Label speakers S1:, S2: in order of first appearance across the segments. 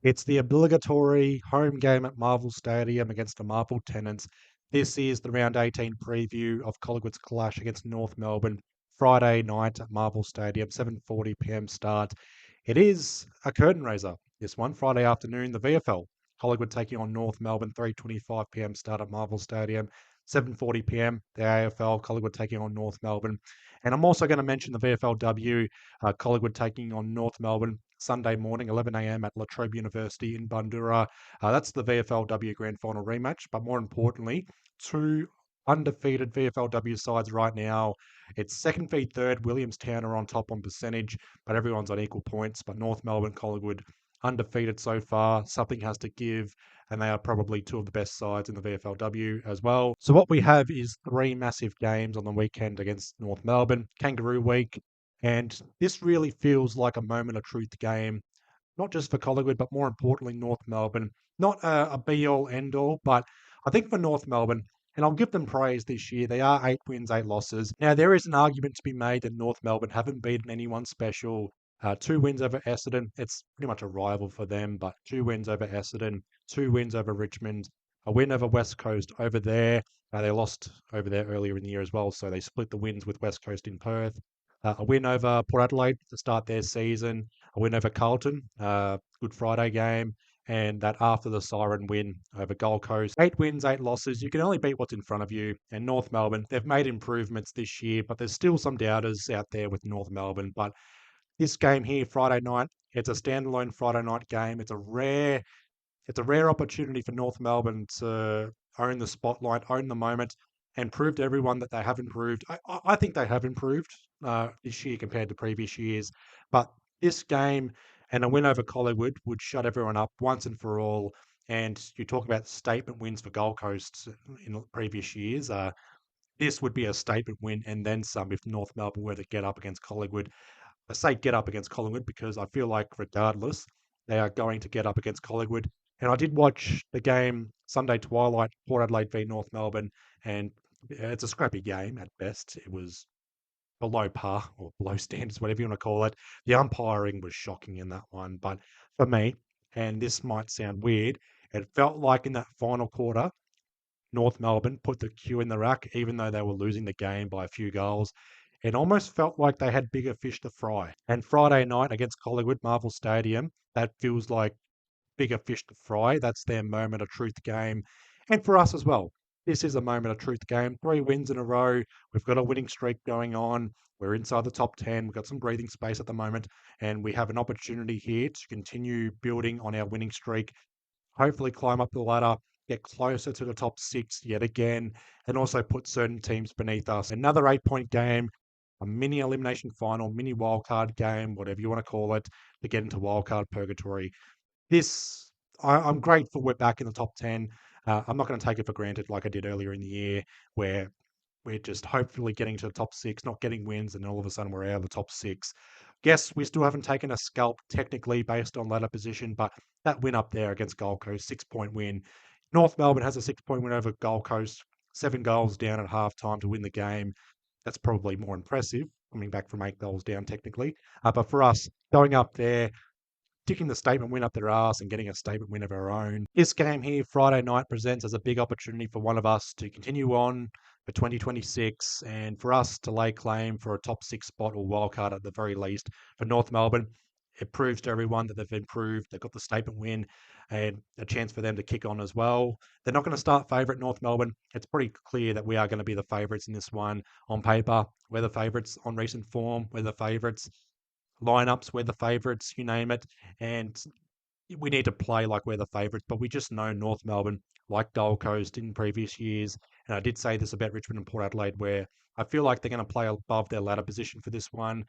S1: It's the obligatory home game at Marvel Stadium against the Marvel Tenants. This is the round 18 preview of Collingwood's clash against North Melbourne, Friday night at Marvel Stadium, 7:40 p.m. start. It is a curtain raiser. This one Friday afternoon, the VFL. Collingwood taking on North Melbourne, 3:25 p.m. start at Marvel Stadium, 7:40 p.m. The AFL, Collingwood taking on North Melbourne. And I'm also going to mention the VFLW, Collingwood taking on North Melbourne Sunday morning, 11 a.m. at La Trobe University in Bundoora. That's the VFLW Grand Final rematch. But more importantly, two undefeated VFLW sides right now. It's second v third. Williamstown are on top on percentage, but everyone's on equal points. But North Melbourne, Collingwood, undefeated so far. Something has to give, and they are probably two of the best sides in the VFLW as well. So what we have is three massive games on the weekend against North Melbourne, Kangaroo Week, and this really feels like a moment of truth game, not just for Collingwood, but more importantly, North Melbourne. Not a be all end all, but I think for North Melbourne, and I'll give them praise this year, they are 8 wins, 8 losses. Now, there is an argument to be made that North Melbourne haven't beaten anyone special. 2 wins over Essendon. It's pretty much a rival for them, but 2 wins over Essendon, 2 wins over Richmond, a win over West Coast over there. They lost over there earlier in the year as well, so they split the wins with West Coast in Perth. A win over Port Adelaide to start their season, a win over Carlton, Good Friday game, and that after the siren win over Gold Coast. 8 wins, 8 losses. You can only beat what's in front of you. And North Melbourne, they've made improvements this year, but there's still some doubters out there with North Melbourne. But this game here, Friday night, it's a standalone Friday night game. It's a rare opportunity for North Melbourne to own the spotlight, own the moment, and prove to everyone that they have improved. I think they have improved this year compared to previous years, but this game and a win over Collingwood would shut everyone up once and for all. And you talk about statement wins for Gold Coast in previous years. This would be a statement win and then some if North Melbourne were to get up against Collingwood. I say get up against Collingwood because I feel like regardless, they are going to get up against Collingwood. And I did watch the game Sunday twilight, Port Adelaide v North Melbourne, and it's a scrappy game at best. It was below par or below standards, whatever you want to call it. The umpiring was shocking in that one. But for me, and this might sound weird, it felt like in that final quarter, North Melbourne put the cue in the rack, even though they were losing the game by a few goals. It almost felt like they had bigger fish to fry. And Friday night against Collingwood, Marvel Stadium, that feels like bigger fish to fry. That's their moment of truth game. And for us as well, this is a moment of truth game. 3 wins in a row. We've got a winning streak going on. We're inside the top 10. We've got some breathing space at the moment. And we have an opportunity here to continue building on our winning streak, hopefully climb up the ladder, get closer to the top 6 yet again, and also put certain teams beneath us. Another 8-point game, a mini elimination final, mini wildcard game, whatever you want to call it, to get into wildcard purgatory. I'm grateful we're back in the top 10. I'm not going to take it for granted like I did earlier in the year, where we're just hopefully getting to the top 6, not getting wins, and all of a sudden we're out of the top 6. Guess we still haven't taken a scalp technically based on ladder position, but that win up there against Gold Coast, 6-point win. North Melbourne has a 6-point win over Gold Coast, 7 goals down at halftime to win the game. That's probably more impressive, coming back from 8 goals down technically. But for us, going up there, sticking the statement win up their ass and getting a statement win of our own. This game here, Friday night, presents as a big opportunity for one of us to continue on for 2026 and for us to lay claim for a top 6 spot or wildcard at the very least. For North Melbourne, it proves to everyone that they've improved. They've got the statement win and a chance for them to kick on as well. They're not going to start favourite North Melbourne. It's pretty clear that we are going to be the favourites in this one on paper. We're the favourites on recent form. We're the favourites lineups, we're the favourites, you name it. And we need to play like we're the favourites, but we just know North Melbourne, like Gold Coast in previous years. And I did say this about Richmond and Port Adelaide, where I feel like they're going to play above their ladder position for this one.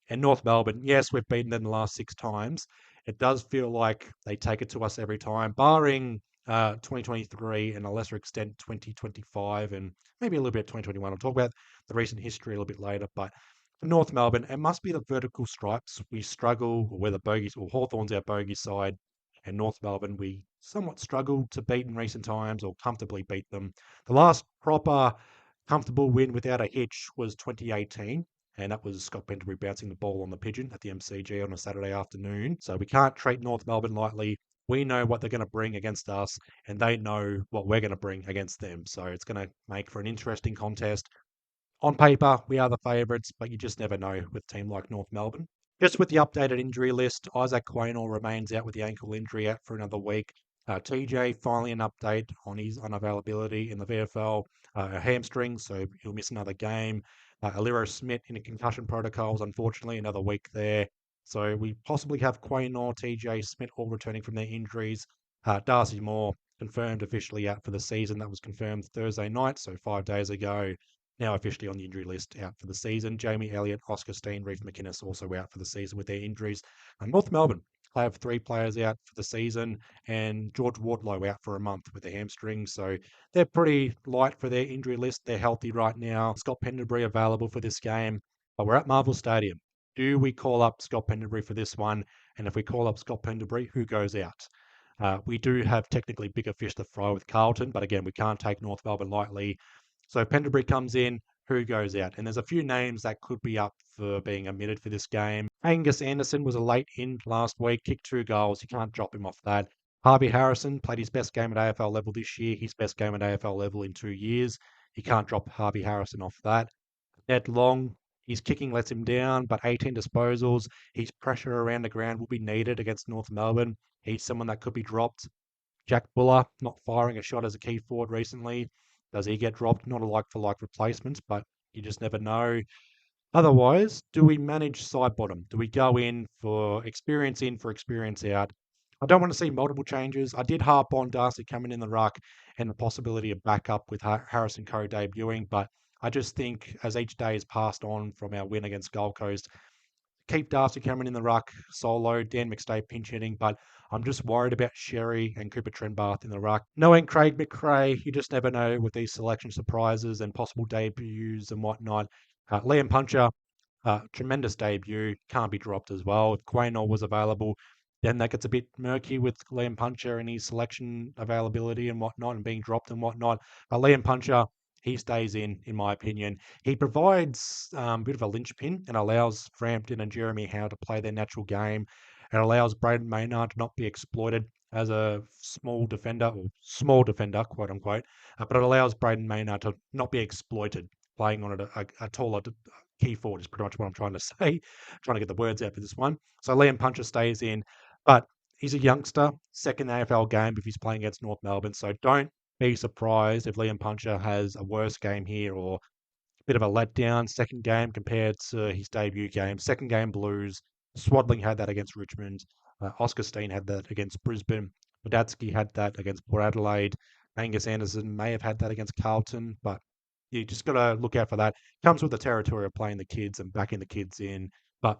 S1: And North Melbourne, yes, we've beaten them the last 6 times. It does feel like they take it to us every time, barring 2023 and a lesser extent 2025 and maybe a little bit 2021. I'll talk about the recent history a little bit later, but for North Melbourne, it must be the vertical stripes. We struggle, or we're the bogies, or Hawthorn's our bogey side, and North Melbourne, we somewhat struggled to beat in recent times or comfortably beat them. The last proper comfortable win without a hitch was 2018. And that was Scott Penterbury bouncing the ball on the pigeon at the MCG on a Saturday afternoon. So we can't treat North Melbourne lightly. We know what they're going to bring against us, and they know what we're going to bring against them. So it's going to make for an interesting contest. On paper, we are the favourites, but you just never know with a team like North Melbourne. Just with the updated injury list, Isaac Quaynor remains out with the ankle injury out for another week. TJ, finally an update on his unavailability in the VFL, a hamstring, so he'll miss another game. Aliro Smith in the concussion protocols, unfortunately, another week there. So we possibly have Quaynor, TJ, Smith all returning from their injuries. Darcy Moore confirmed officially out for the season. That was confirmed Thursday night, so 5 days ago. Now officially on the injury list out for the season. Jamie Elliott, Oscar Steen, Reeve McInnes also out for the season with their injuries. And North Melbourne have 3 players out for the season, and George Wardlow out for a month with a hamstring. So they're pretty light for their injury list. They're healthy right now. Scott Pendlebury available for this game, but we're at Marvel Stadium. Do we call up Scott Pendlebury for this one? And if we call up Scott Pendlebury, who goes out? We do have technically bigger fish to fry with Carlton, but again, we can't take North Melbourne lightly. So Pendlebury comes in, who goes out? And there's a few names that could be up for being omitted for this game. Angus Anderson was a late in last week, kicked 2 goals. You can't drop him off that. Harvey Harrison played his best game at AFL level this year, his best game at AFL level in 2 years. You can't drop Harvey Harrison off that. Ned Long, his kicking lets him down, but 18 disposals. His pressure around the ground will be needed against North Melbourne. He's someone that could be dropped. Jack Buller not firing a shot as a key forward recently. Does he get dropped? Not a like for like replacement, but you just never know. Otherwise, do we manage side bottom? Do we go in for experience out? I don't want to see multiple changes. I did harp on Darcy coming in the ruck and the possibility of backup with Harrison Co debuting, but I just think as each day has passed on from our win against Gold Coast, keep Darcy Cameron in the ruck solo, Dan McStay pinch hitting, but I'm just worried about Sherry and Cooper Trenbath in the ruck. Knowing Craig McRae, you just never know with these selection surprises and possible debuts and whatnot. Liam Puncher, tremendous debut, can't be dropped as well. If Quaynor was available, then that gets a bit murky with Liam Puncher and his selection availability and whatnot and being dropped and whatnot. But Liam Puncher, he stays in my opinion. He provides a bit of a linchpin and allows Frampton and Jeremy Howe to play their natural game. It allows Braden Maynard to not be exploited as a small defender, quote unquote. But it allows Braden Maynard to not be exploited playing on a taller key forward is pretty much what I'm trying to say. Trying to get the words out for this one. So Liam Puncher stays in, but he's a youngster, second AFL game if he's playing against North Melbourne. So don't be surprised if Liam Puncher has a worse game here or a bit of a letdown second game compared to his debut game. Second game Blues. Swadling had that against Richmond. Oscar Steen had that against Brisbane. Badatsky had that against Port Adelaide. Angus Anderson may have had that against Carlton, but you just got to look out for that. Comes with the territory of playing the kids and backing the kids in. But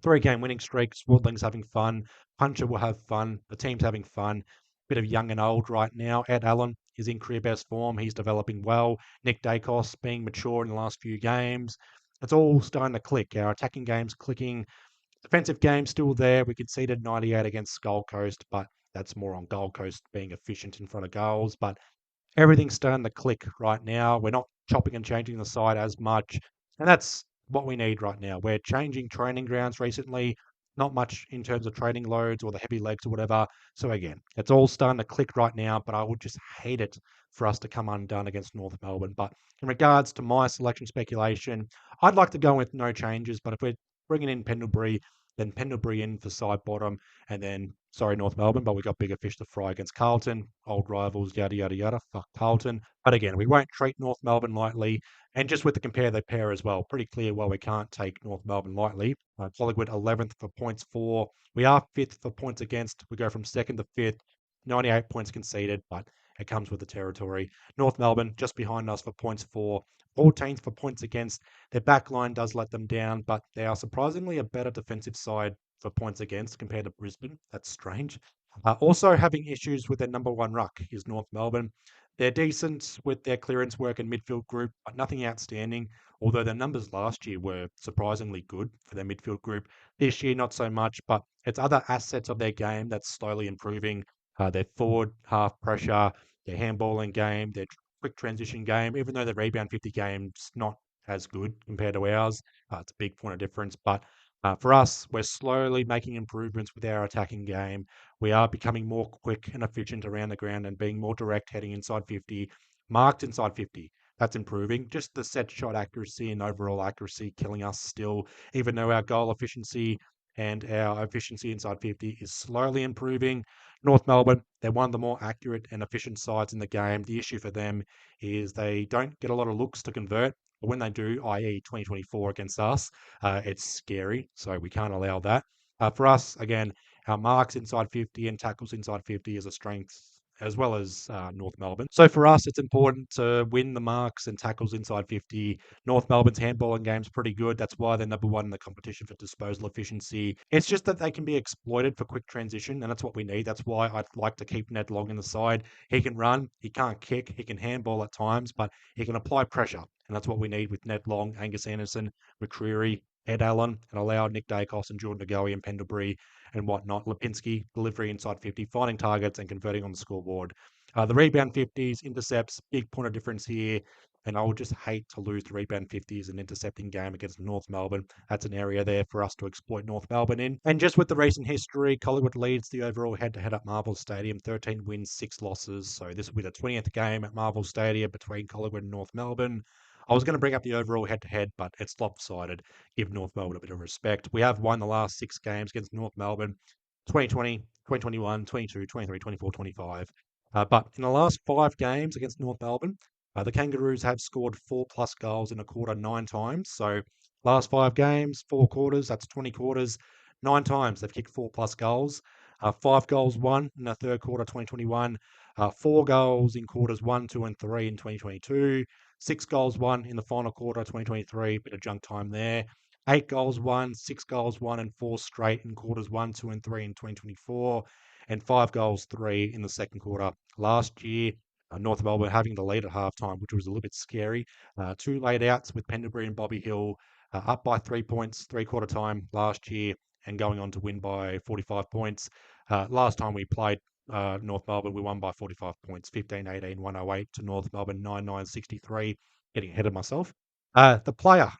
S1: 3 game winning streak, Swadling's having fun. Puncher will have fun. The team's having fun. Bit of young and old right now. Ed Allen is in career best form. He's developing well. Nick Dacos being mature in the last few games. It's all starting to click. Our attacking game's clicking. Defensive game still there. We conceded 98 against Gold Coast, but that's more on Gold Coast being efficient in front of goals. But everything's starting to click right now. We're not chopping and changing the side as much. And that's what we need right now. We're changing training grounds recently, not much in terms of training loads or the heavy legs or whatever. So again, it's all starting to click right now, but I would just hate it for us to come undone against North Melbourne. But in regards to my selection speculation, I'd like to go with no changes, but if we're bringing in Pendlebury, then Pendlebury in for side bottom, and then, sorry, North Melbourne, but we got bigger fish to fry against Carlton, old rivals, yada, yada, yada. Fuck Carlton. But again, we won't treat North Melbourne lightly. And just with the compare the pair as well, pretty clear why we can't take North Melbourne lightly. Collingwood 11th for points for. We are 5th for points against. We go from 2nd to 5th, 98 points conceded, but it comes with the territory. North Melbourne just behind us for points for. 14th for points against. Their back line does let them down, but they are surprisingly a better defensive side for points against compared to Brisbane. That's strange. Also having issues with their number one ruck is North Melbourne. They're decent with their clearance work and midfield group, but nothing outstanding. Although their numbers last year were surprisingly good for their midfield group. This year, not so much, but it's other assets of their game that's slowly improving. Their forward half pressure, their handballing game, their quick transition game, even though the rebound 50 game's not as good compared to ours. It's a big point of difference, but For us, we're slowly making improvements with our attacking game. We are becoming more quick and efficient around the ground and being more direct heading inside 50, marked inside 50. That's improving. Just the set shot accuracy and overall accuracy killing us still, even though our goal efficiency and our efficiency inside 50 is slowly improving. North Melbourne, they're one of the more accurate and efficient sides in the game. The issue for them is they don't get a lot of looks to convert. But when they do, i.e., 2024 against us, it's scary, so we can't allow that. For us, again, our marks inside 50 and tackles inside 50 is a strength, as well as North Melbourne. So for us, it's important to win the marks and tackles inside 50. North Melbourne's handballing game's pretty good. That's why they're number one in the competition for disposal efficiency. It's just that they can be exploited for quick transition, and that's what we need. That's why I'd like to keep Ned Long in the side. He can run, he can't kick, he can handball at times, but he can apply pressure. And that's what we need with Ned Long, Angus Anderson, McCreary, Ed Allen, and allow Nick Dacos and Jordan DeGoey and Pendlebury and whatnot. Lipinski, delivery inside 50, finding targets and converting on the scoreboard. The rebound 50s, intercepts, big point of difference here. And I would just hate to lose the rebound 50s and intercepting game against North Melbourne. That's an area there for us to exploit North Melbourne in. And just with the recent history, Collingwood leads the overall head-to-head at Marvel Stadium, 13 wins, 6 losses. So this will be the 20th game at Marvel Stadium between Collingwood and North Melbourne. I was going to bring up the overall head-to-head, but it's lopsided. Give North Melbourne a bit of respect. We have won the last 6 games against North Melbourne, 2020, 2021, 22, 23, 24, 25. But in the last 5 games against North Melbourne, the Kangaroos have scored 4+ goals in a quarter 9 times. So last 5 games, 4 quarters, that's 20 quarters. 9 times they've kicked 4+ goals. 5 goals won in the third quarter 2021. 4 goals in quarters 1, 2, and 3 in 2022. 6 goals won in the final quarter 2023. Bit of junk time there. 8 goals won, 6 goals won, and 4 straight in quarters 1, 2, and 3 in 2024. And 5 goals, 3 in the second quarter last year. North Melbourne having the lead at halftime, which was a little bit scary. 2 laid outs with Pendlebury and Bobby Hill up by 3 points, 3-quarter time last year, and going on to win by 45 points. Last time we played North Melbourne, we won by 45 points, 15-18, 108 to North Melbourne, 9-9-63. Getting ahead of myself. The player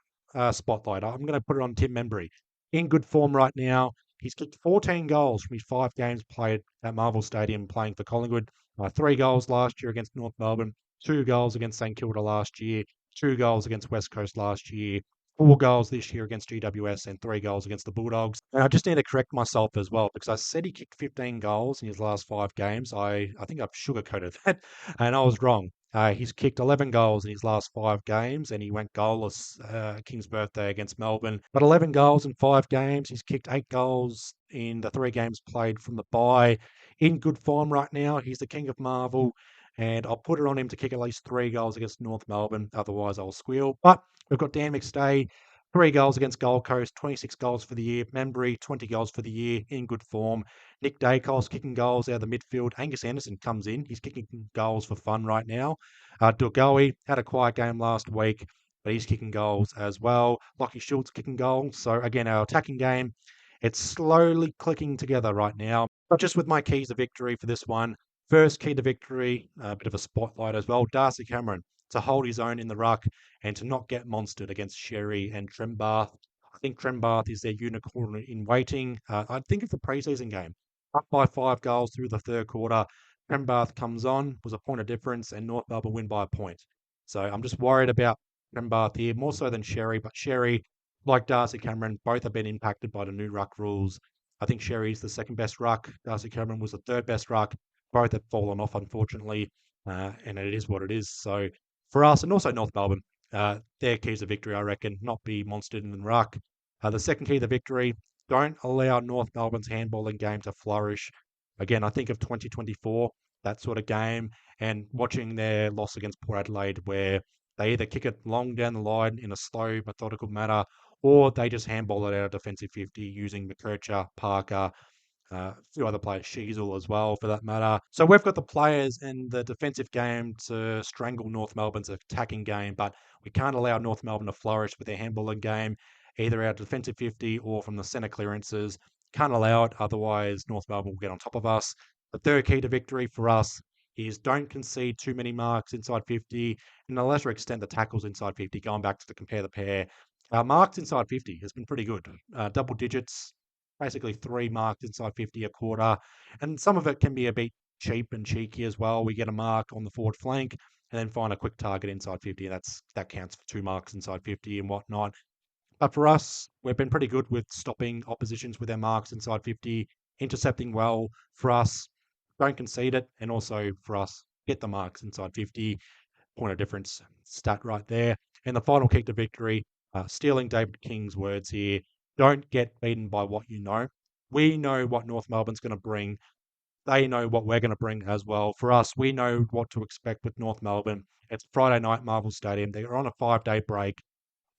S1: spotlight, I'm going to put it on Tim Membry. In good form right now. He's kicked 14 goals from his 5 games played at Marvel Stadium playing for Collingwood. 3 goals last year against North Melbourne, 2 goals against St Kilda last year, 2 goals against West Coast last year, 4 goals this year against GWS, and 3 goals against the Bulldogs. And I just need to correct myself as well because I said he kicked 15 goals in his last 5 games. I think I've sugarcoated that, and I was wrong. He's kicked 11 goals in his last 5 games, and he went goalless King's birthday against Melbourne. But 11 goals in 5 games. He's kicked 8 goals in the 3 games played from the bye. In good form right now. He's the king of Marvel, and I'll put it on him to kick at least 3 goals against North Melbourne. Otherwise, I'll squeal. But we've got Dan McStay, 3 goals against Gold Coast, 26 goals for the year. Membry, 20 goals for the year, in good form. Nick Dacos kicking goals out of the midfield. Angus Anderson comes in. He's kicking goals for fun right now. Dulgoe had a quiet game last week, but he's kicking goals as well. Lockie Schultz kicking goals. So again, our attacking game, it's slowly clicking together right now. But just with my keys to victory for this one, first key to victory, a bit of a spotlight as well. Darcy Cameron to hold his own in the ruck and to not get monstered against Sherry and Trembath. I think Trembath is their unicorn in waiting. I think of the preseason game. Up by 5 goals through the third quarter. Trembath comes on, was a point of difference, and North Melbourne win by a point. So I'm just worried about Trembath here, more so than Sherry. But Sherry, like Darcy Cameron, both have been impacted by the new ruck rules. I think Sherry's the second best ruck. Darcy Cameron was the third best ruck. Both have fallen off, unfortunately, and it is what it is. So for us, and also North Melbourne, their keys of victory, I reckon, not be monstered in the ruck. The second key to victory, don't allow North Melbourne's handballing game to flourish. Again, I think of 2024, that sort of game, and watching their loss against Port Adelaide, where they either kick it long down the line in a slow, methodical manner, or they just handball it out of defensive 50 using McKercher, Parker, a few other players, Sheasel as well, for that matter. So we've got the players and the defensive game to strangle North Melbourne's attacking game, but we can't allow North Melbourne to flourish with their handballing game, either out of defensive 50 or from the centre clearances. Can't allow it, otherwise North Melbourne will get on top of us. The third key to victory for us is don't concede too many marks inside 50, and to a lesser extent the tackles inside 50, going back to the compare the pair. Marks inside 50 has been pretty good. Double digits, basically 3 marks inside 50 a quarter. And some of it can be a bit cheap and cheeky as well. We get a mark on the forward flank and then find a quick target inside 50. That counts for 2 marks inside 50 and whatnot. But for us, we've been pretty good with stopping oppositions with their marks inside 50, intercepting well for us, don't concede it, and also for us, get the marks inside 50. Point of difference stat right there. And the final kick to victory, stealing David King's words here, don't get beaten by what you know. We know what North Melbourne's going to bring. They know what we're going to bring as well. For us, we know what to expect with North Melbourne. It's Friday night, Marvel Stadium. They're on a 5-day break.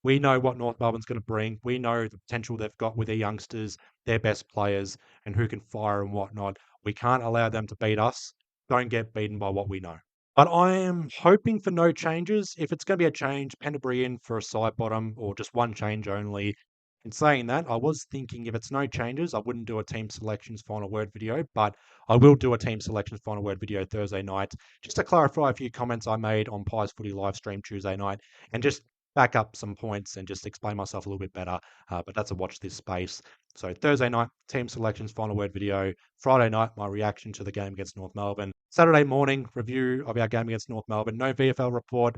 S1: We know what North Melbourne's going to bring. We know the potential they've got with their youngsters, their best players, and who can fire and whatnot. We can't allow them to beat us. Don't get beaten by what we know. But I am hoping for no changes. If it's going to be a change, Penderbury in for a side bottom or just one change only. In saying that, I was thinking if it's no changes, I wouldn't do a team selections final word video, but I will do a team selections final word video Thursday night just to clarify a few comments I made on Pies Footy live stream Tuesday night and just back up some points and just explain myself a little bit better. But that's a watch this space. So Thursday night, team selections, final word video. Friday night, my reaction to the game against North Melbourne. Saturday morning, review of our game against North Melbourne. No VFL report,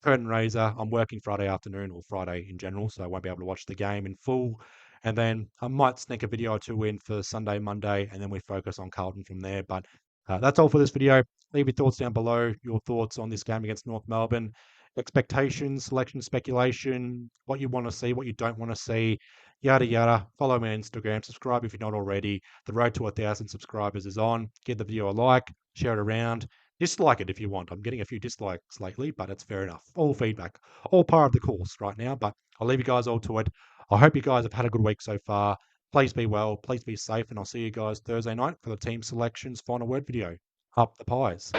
S1: curtain raiser. I'm working Friday afternoon or Friday in general, so I won't be able to watch the game in full. And then I might sneak a video or two in for Sunday, Monday, and then we focus on Carlton from there. But that's all for this video. Leave your thoughts down below, your thoughts on this game against North Melbourne. Expectations, selection, speculation, what you want to see, what you don't want to see, yada yada. Follow me on Instagram, subscribe if you're not already. The road to 1,000 subscribers is on. Give the video a like, share it around. Dislike it if you want. I'm getting a few dislikes lately, but it's fair enough. All feedback, all part of the course right now. But I'll leave you guys all to it. I hope you guys have had a good week so far. Please be well, please be safe, and I'll see you guys Thursday night for the team selections final word video. Up the pies.